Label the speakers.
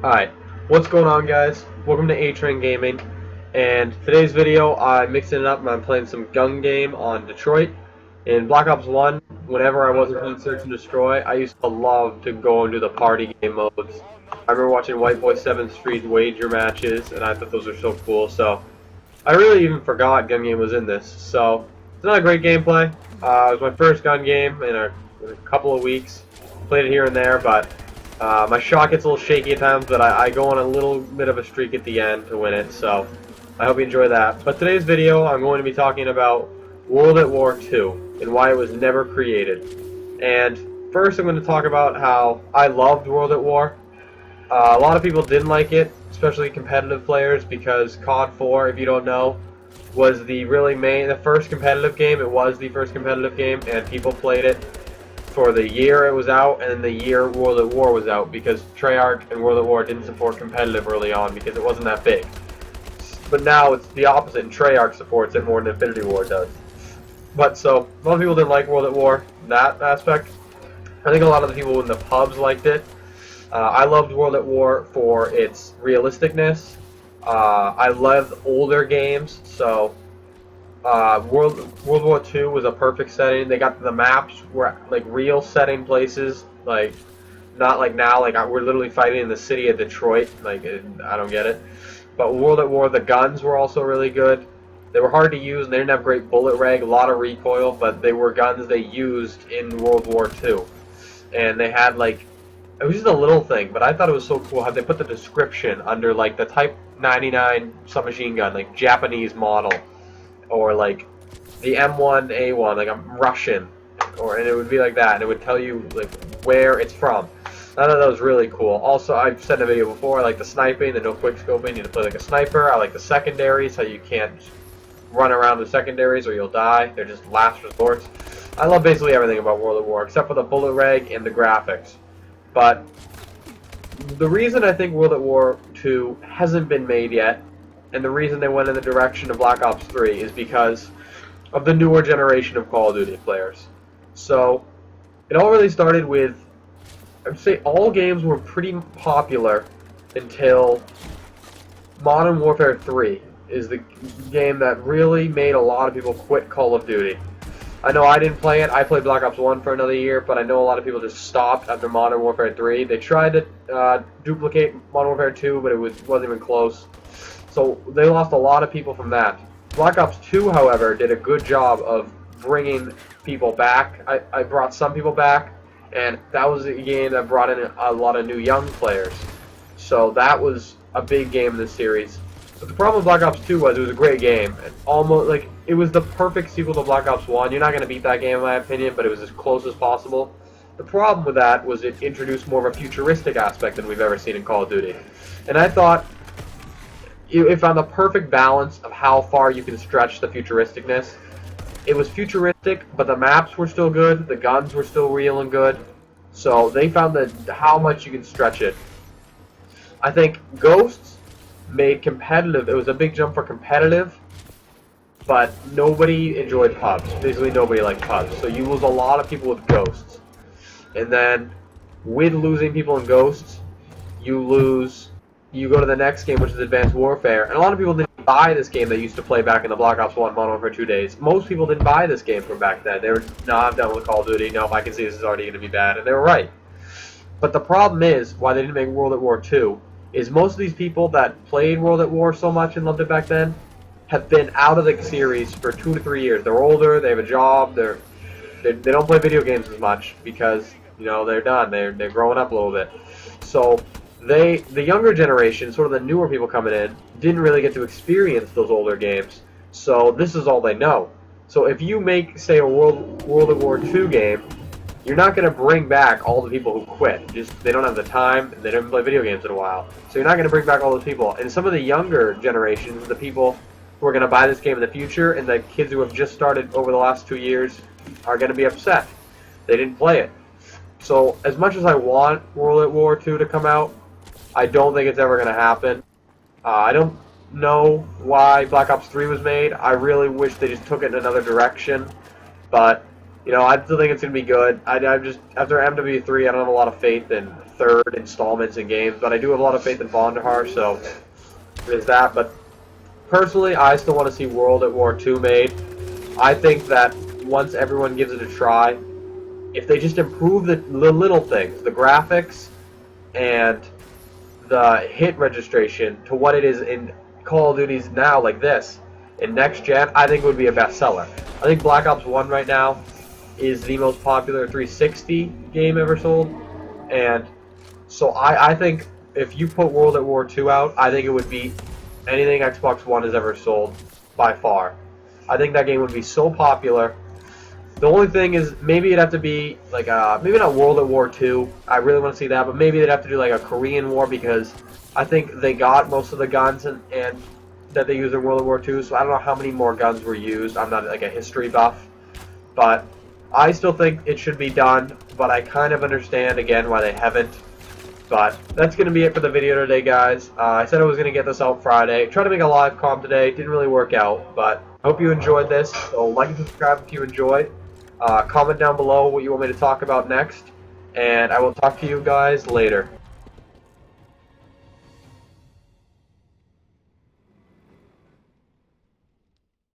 Speaker 1: Alright, what's going on, guys? Welcome to A-Train Gaming, and today's video I'm mixing it up and I'm playing some gun game on Detroit. In Black Ops 1, whenever I wasn't playing Search and Destroy, I used to love to go into the party game modes. I remember watching White Boy 7th Street wager matches, and I thought those were so cool, so I really even forgot gun game was in this. So, it's not a great gameplay. It was my first gun game in a couple of weeks. Played it here and there, but my shot gets a little shaky at times, but I go on a little bit of a streak at the end to win it, so I hope you enjoy that. But today's video, I'm going to be talking about World at War II and why it was never created. And first, I'm going to talk about how I loved World at War. A lot of people didn't like it, especially competitive players, because COD 4, if you don't know, was the first competitive game. It was the first competitive game, and people played it for the year it was out and the year World at War was out, because Treyarch and World at War didn't support competitive early on because it wasn't that big. But now it's the opposite, and Treyarch supports it more than Infinity War does. But so, a lot of people didn't like World at War, that aspect. I think a lot of the people in the pubs liked it. I loved World at War for its realisticness. I loved older games, so World War II was a perfect setting. They got the maps were like real setting places, like not like now. Like we're literally fighting in the city of Detroit. Like I don't get it. But World at War, the guns were also really good. They were hard to use, and they didn't have great bullet reg, a lot of recoil, but they were guns they used in World War II. And they had like, it was just a little thing, but I thought it was so cool how they put the description under like the Type 99 submachine gun, like Japanese model, or like the M1A1, like a Russian, and it would be like that, and it would tell you like where it's from. I thought that was really cool. Also, I've said in a video before, I like the sniping, the no quick scoping. You need to play like a sniper. I like the secondaries, so you can't run around the secondaries or you'll die. They're just last resorts. I love basically everything about World at War except for the bullet reg and the graphics. But the reason I think World at War 2 hasn't been made yet, and the reason they went in the direction of Black Ops 3, is because of the newer generation of Call of Duty players. So, it all really started with, I would say all games were pretty popular until Modern Warfare 3 is the game that really made a lot of people quit Call of Duty. I know I didn't play it. I played Black Ops 1 for another year, but I know a lot of people just stopped after Modern Warfare 3. They tried to duplicate Modern Warfare 2, but it wasn't even close. So they lost a lot of people from that. Black Ops 2, however, did a good job of bringing people back. I brought some people back, and that was a game that brought in a lot of new young players. So that was a big game in the series. But the problem with Black Ops 2 was it was a great game. It was the perfect sequel to Black Ops 1. You're not going to beat that game in my opinion, but it was as close as possible. The problem with that was it introduced more of a futuristic aspect than we've ever seen in Call of Duty. And I thought it found the perfect balance of how far you can stretch the futuristicness. It was futuristic, but the maps were still good, the guns were still real and good. So they found how much you can stretch it. I think Ghosts made competitive, it was a big jump for competitive, but nobody enjoyed pubs. Basically nobody liked pubs. So you lose a lot of people with Ghosts. And then with losing people in Ghosts, you go to the next game, which is Advanced Warfare. And a lot of people didn't buy this game they used to play back in the Black Ops 1 Modern Warfare 2 days. Most people didn't buy this game from back then. They were, no, I'm done with Call of Duty. No, I can see this is already going to be bad. And they were right. But the problem is, why they didn't make World at War 2, is most of these people that played World at War so much and loved it back then have been out of the series for 2 to 3 years. They're older, they have a job, they don't play video games as much because, you know, they're done. They're growing up a little bit. So the younger generation, sort of the newer people coming in, didn't really get to experience those older games. So this is all they know. So if you make, say, a World at War 2 game, you're not going to bring back all the people who quit. They don't have the time, and they didn't play video games in a while. So you're not going to bring back all those people. And some of the younger generations, the people who are going to buy this game in the future, and the kids who have just started over the last 2 years, are going to be upset. They didn't play it. So as much as I want World at War 2 to come out, I don't think it's ever going to happen. I don't know why Black Ops 3 was made. I really wish they just took it in another direction. But, you know, I still think it's going to be good. I just, after MW3, I don't have a lot of faith in third installments in games, but I do have a lot of faith in Vonderhaar, so there's that. But personally, I still want to see World at War II made. I think that once everyone gives it a try, if they just improve the little things, the graphics and the hit registration to what it is in Call of Duty's now, like this, in next gen, I think it would be a bestseller. I think Black Ops 1 right now is the most popular 360 game ever sold, and so I think if you put World at War II out, I think it would beat anything Xbox One has ever sold by far. I think that game would be so popular. The only thing is, maybe it'd have to be like maybe not World at War II. I really want to see that, but maybe they'd have to do like a Korean War, because I think they got most of the guns and that they used in World War II. So I don't know how many more guns were used. I'm not like a history buff, but I still think it should be done. But I kind of understand again why they haven't. But that's going to be it for the video today, guys. I said I was going to get this out Friday. Tried to make a live comm today. Didn't really work out, but I hope you enjoyed this. So like and subscribe if you enjoyed. Comment down below what you want me to talk about next, and I will talk to you guys later.